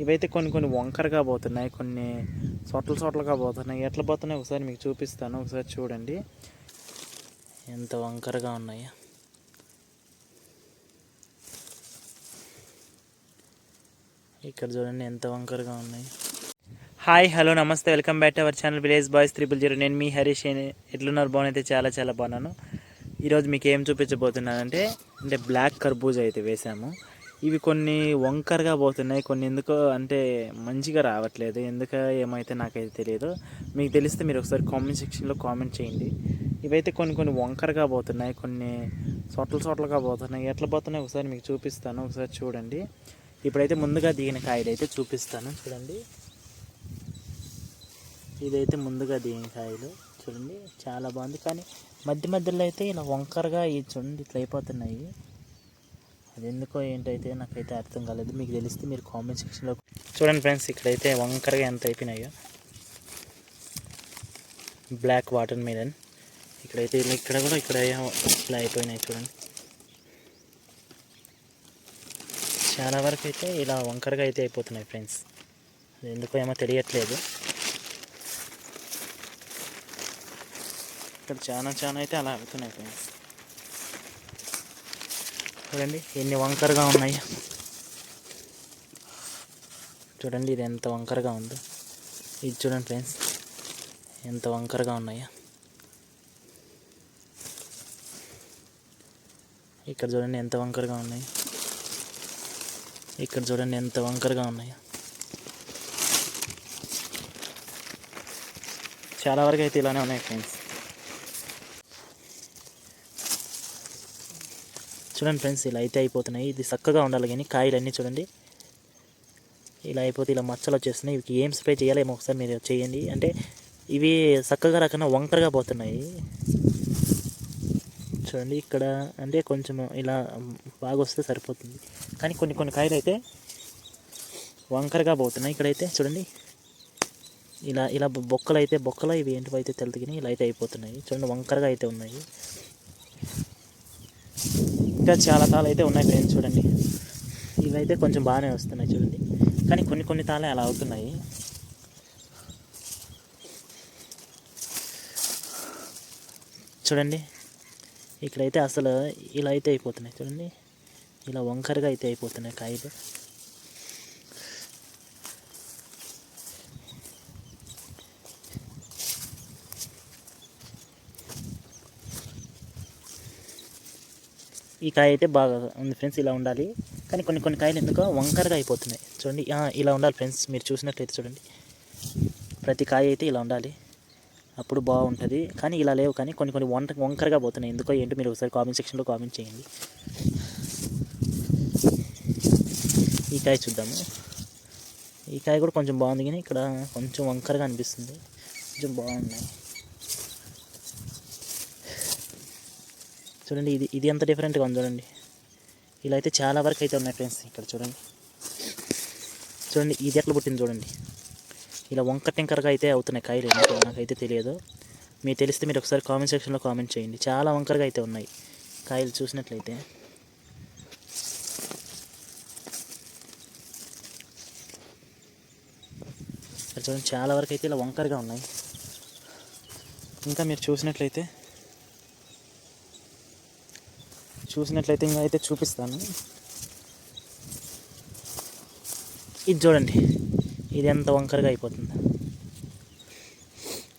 ఇవైతే కొన్ని వంకరగా పోతున్నాయి, కొన్ని సొట్లగా పోతున్నాయి. ఎట్లా పోతున్నాయి ఒకసారి మీకు చూపిస్తాను, ఒకసారి చూడండి ఎంత వంకరగా ఉన్నాయి. ఇక్కడ చూడండి ఎంత వంకరగా ఉన్నాయి. హాయ్ హలో నమస్తే, welcome back to our channel village boys 000. నేను మీ హరీష్. ఎట్లున్నారు? బాగునైతే చాలా బాగున్నాను. ఈరోజు మీకు ఏం చూపించబోతున్నానంటే బ్లాక్ కర్బూజా అయితే వేసాము. ఇవి కొన్ని వంకరగా పోతున్నాయి, కొన్ని ఎందుకో అంటే మంచిగా రావట్లేదు. ఎందుకు ఏమైతే నాకైతే తెలియదు. మీకు తెలిస్తే మీరు ఒకసారి కామెంట్ సెక్షన్లో కామెంట్ చేయండి. ఇవైతే కొన్ని వంకరగా పోతున్నాయి, కొన్ని సొట్లగా పోతున్నాయి. ఎట్లా పోతున్నాయి ఒకసారి మీకు చూపిస్తాను, ఒకసారి చూడండి. ఇప్పుడైతే ముందుగా దిగిన కాయలు అయితే చూపిస్తాను, చూడండి. ఇదైతే ముందుగా దిగిన కాయలు చూడండి, చాలా బాగుంది. కానీ మధ్యలో అయితే ఇలా వంకరగా చూడండి ఇట్లా అయిపోతున్నాయి. అది ఎందుకో ఏంటైతే నాకైతే అర్థం కాలేదు. మీకు తెలిస్తే మీరు కామెంట్ సెక్షన్లో చూడండి ఫ్రెండ్స్. ఇక్కడైతే వంకరగా ఎంత అయిపోయినాయో. బ్లాక్ వాటర్ మిలన్ ఇక్కడైతే ఇక్కడ కూడా ఇలా అయిపోయినాయి చూడండి. చాలా వరకు అయితే ఇలా వంకరగా అయితే అయిపోతున్నాయి ఫ్రెండ్స్. అది ఎందుకో ఏమో తెలియట్లేదు. ఇక్కడ చాలా అయితే అలా అవుతున్నాయి ఫ్రెండ్స్. చూడండి ఎన్ని వంకరగా ఉన్నాయి. చూడండి ఇది ఎంత వంకరగా ఉందో. ఇది చూడండి ఫ్రెండ్స్ ఎంత వంకరగా ఉన్నాయో. ఇక్కడ చూడండి ఎంత వంకరగా ఉన్నాయి. ఇక్కడ చూడండి ఎంత వంకరగా ఉన్నాయో. చాలా వరకు అయితే ఇలానే ఉన్నాయి ఫ్రెండ్స్. చూడండి ఫ్రెండ్స్ ఇలా అయితే అయిపోతున్నాయి. ఇది చక్కగా ఉండాలి కానీ కాయలన్నీ చూడండి ఇలా అయిపోతే ఇలా మచ్చలు వచ్చేస్తున్నాయి. ఇవి ఏం స్ప్రే చేయాలేమో ఒకసారి మీరు చేయండి. అంటే ఇవి చక్కగా రాకుండా వంకరగా పోతున్నాయి చూడండి. ఇక్కడ అంటే కొంచెం ఇలా బాగా వస్తే సరిపోతుంది. కానీ కొన్ని కాయలు అయితే వంకరగా పోతున్నాయి. ఇక్కడైతే చూడండి ఇలా బొక్కలు ఇవి ఏంటివి అయితే తెలుగుని ఇలా అయితే అయిపోతున్నాయి. చూడండి వంకరగా అయితే ఉన్నాయి. ఇంకా చాలా తాళ్ళు అయితే ఉన్నాయి ఫ్రెండ్స్. చూడండి ఇవైతే కొంచెం బాగానే వస్తున్నాయి చూడండి. కానీ కొన్ని తాళ్ళే అలా అవుతున్నాయి. చూడండి ఇక్కడైతే అసలు ఇలా అయితే అయిపోతున్నాయి చూడండి. ఇలా వంకరగా అయితే అయిపోతున్నాయి కాయలు. ఈ కాయ అయితే బాగా ఉంది ఫ్రెండ్స్. ఇలా ఉండాలి. కానీ కొన్ని కాయలు ఎందుకో వంకరగా అయిపోతున్నాయి చూడండి. ఇలా ఉండాలి ఫ్రెండ్స్. మీరు చూసినట్లయితే చూడండి ప్రతి కాయ అయితే ఇలా ఉండాలి, అప్పుడు బాగుంటుంది. కానీ ఇలా లేవు. కానీ కొన్ని వంకరగా పోతున్నాయి. ఎందుకో ఏంటో మీరు ఒకసారి కామెంట్ సెక్షన్లో కామెంట్ చేయండి. ఈ కాయ చూద్దాము. ఈ కాయ కూడా కొంచెం బాగుంది, కానీ ఇక్కడ కొంచెం వంకరగా అనిపిస్తుంది. కొంచెం బాగున్నాయి చూడండి. ఇది ఎంత డిఫరెంట్గా ఉంది చూడండి. ఇలా అయితే చాలా వరకు అయితే ఉన్నాయి ఫ్రెండ్స్. ఇక్కడ చూడండి ఇది ఎట్లా పుట్టింది చూడండి. ఇలా వంకరగా అయితే అవుతున్నాయి కాయలు. నాకైతే తెలియదు. మీకు తెలిస్తే మీరు ఒకసారి కామెంట్ సెక్షన్లో కామెంట్ చేయండి. చాలా వంకరగా అయితే ఉన్నాయి కాయలు చూసినట్లయితే. చూడండి చాలా వరకు అయితే ఇలా వంకరగా ఉన్నాయి. ఇంకా మీరు చూసినట్లయితే ఇంకా అయితే చూపిస్తాను. ఇది చూడండి ఇది ఎంత వంకరగా అయిపోతుంది.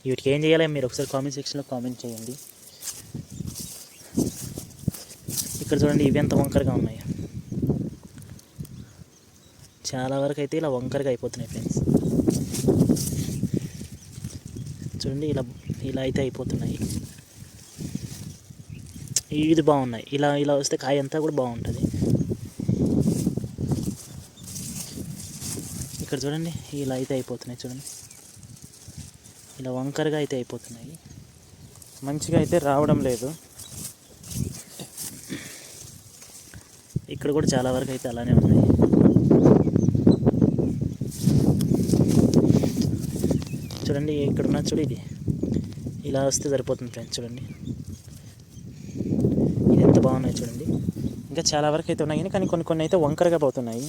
వీటికి ఏం చేయాలి మీరు ఒకసారి కామెంట్ సెక్షన్లో కామెంట్ చేయండి. ఇక్కడ చూడండి ఇవి ఎంత వంకరగా ఉన్నాయి. చాలా వరకు అయితే ఇలా వంకరగా అయిపోతున్నాయి ఫ్రెండ్స్. చూడండి ఇలా అయితే అయిపోతున్నాయి. ఇది బాగున్నాయి. ఇలా వస్తే కాయ అంతా కూడా బాగుంటుంది. ఇక్కడ చూడండి ఇలా అయితే అయిపోతున్నాయి చూడండి. ఇలా వంకరగా అయితే అయిపోతున్నాయి. మంచిగా అయితే రావడం లేదు. ఇక్కడ కూడా చాలా వరకు అయితే అలానే ఉన్నాయి. చూడండి ఇక్కడ ఉన్న చూడు ఇది ఇలా వస్తే సరిపోతుంది ఫ్రెండ్స్. చూడండి ఇది ఎంత బాగున్నాయి చూడండి. ఇంకా చాలా వరకు అయితే ఉన్నాయి, కానీ కొన్ని అయితే వంకరగా పోతున్నాయి.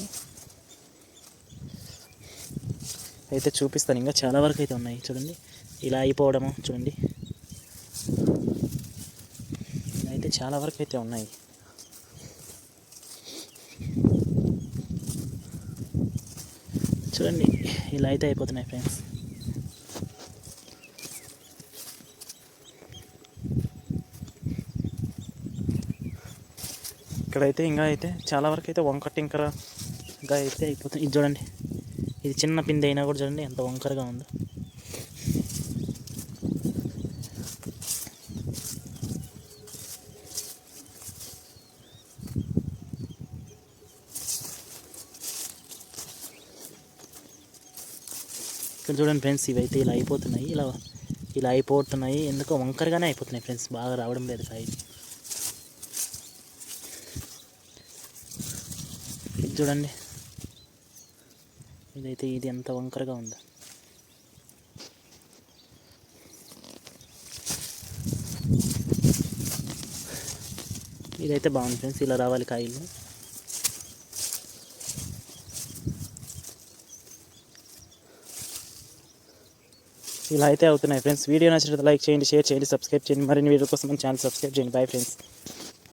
అయితే చూపిస్తాను. ఇంకా చాలా వరకు అయితే ఉన్నాయి చూడండి, ఇలా అయిపోవడము చూడండి. అయితే చాలా వరకు అయితే ఉన్నాయి. చూడండి ఇలా అయితే అయిపోతున్నాయి ఫ్రెండ్స్. ఇక్కడైతే ఇంకా అయితే చాలా వరకు అయితే వంకర టింకరగా అయితే అయిపోతుంది. ఇది చూడండి, ఇది చిన్న పిండి అయినా కూడా చూడండి ఎంత వంకరగా ఉందో. ఇక్కడ చూడండి ఫ్రెండ్స్, ఇవైతే ఇలా అయిపోతున్నాయి, ఇలా అయిపోతున్నాయి. ఎందుకో వంకరగానే అయిపోతున్నాయి ఫ్రెండ్స్, బాగా రావడం లేదు కాయ. ఇది చూడండి, ఇది ఎంత వంకరగా ఉందో. ఇదైతే బాగుంది ఫ్రెండ్స్, ఇలా రావాలి కాయలు. ఇలా అయితే అవుతున్నాయి ఫ్రెండ్స్. వీడియో నచ్చినట్లయితే లైక్ చేయండి, షేర్ చేయండి, సబ్స్క్రైబ్ చేయండి. మరిన్ని వీడియో కోసం మన ఛానల్ సబ్స్క్రైబ్ చేయండి. Bye friends.